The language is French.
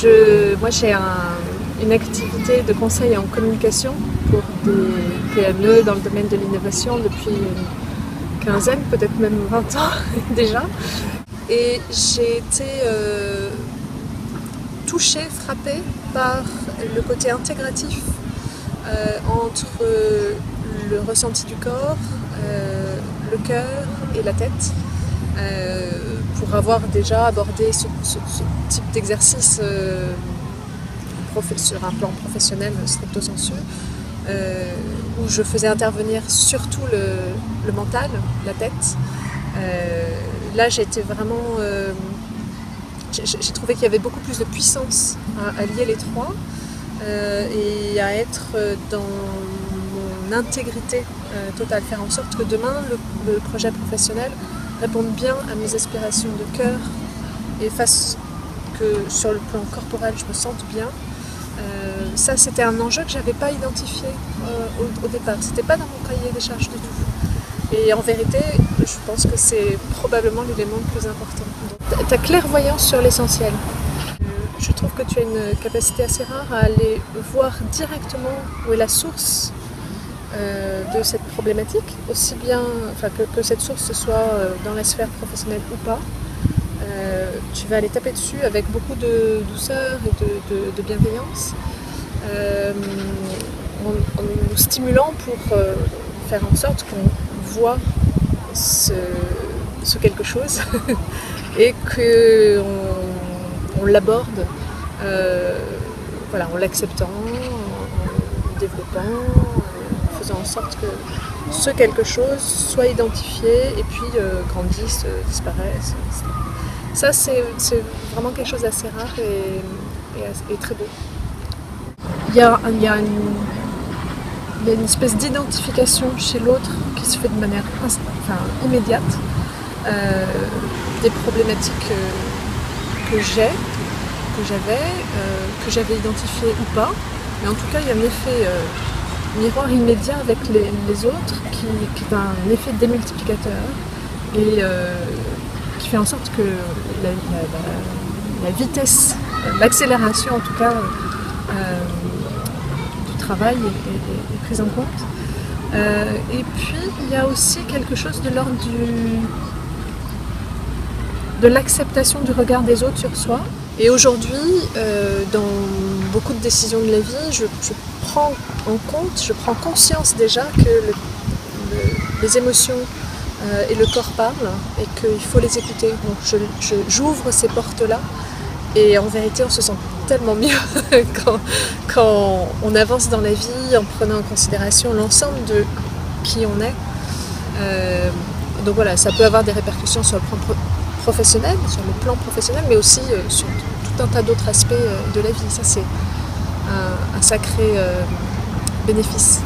Moi, j'ai une activité de conseil en communication pour des PME dans le domaine de l'innovation depuis une quinzaine, peut-être même 20 ans déjà. Et j'ai été touchée, frappée par le côté intégratif entre le ressenti du corps, le cœur et la tête. Pour avoir déjà abordé ce type d'exercice sur un plan professionnel stricto sensu, où je faisais intervenir surtout le mental, la tête. Là, j'ai été vraiment... j'ai trouvé qu'il y avait beaucoup plus de puissance à lier les trois et à être dans mon intégrité totale, faire en sorte que demain, le projet professionnel réponde bien à mes aspirations de cœur et fasse que sur le plan corporel, je me sente bien. Ça, c'était un enjeu que je n'avais pas identifié au départ. C'était pas dans mon cahier des charges du tout. Et en vérité, je pense que c'est probablement l'élément le plus important. Ta clairvoyance sur l'essentiel. Je trouve que tu as une capacité assez rare à aller voir directement où est la source de cette problématique, aussi bien que cette source soit dans la sphère professionnelle ou pas. Tu vas aller taper dessus avec beaucoup de douceur et de bienveillance, en nous stimulant pour faire en sorte qu'on voit ce quelque chose et qu'on l'aborde en l'acceptant, en le développant, en faisant en sorte que ce quelque chose soit identifié et puis grandisse, disparaisse, etc. Ça, c'est vraiment quelque chose d'assez rare et très beau. Il y a une espèce d'identification chez l'autre qui se fait de manière immédiate des problématiques que j'avais identifiées ou pas. Mais en tout cas, il y a un effet miroir immédiat avec les autres qui est un effet démultiplicateur et qui fait en sorte que la vitesse, l'accélération en tout cas du travail est prise en compte. Et puis il y a aussi quelque chose de l'ordre de l'acceptation du regard des autres sur soi. Et aujourd'hui, dans beaucoup de décisions de la vie, je prends conscience déjà que les émotions et le corps parlent et qu'il faut les écouter. Donc j'ouvre ces portes-là et en vérité on se sent tellement mieux quand on avance dans la vie en prenant en considération l'ensemble de qui on est. Donc voilà, ça peut avoir des répercussions sur le plan professionnel, mais aussi sur tout un tas d'autres aspects de la vie. Ça, c'est un sacré bénéfice.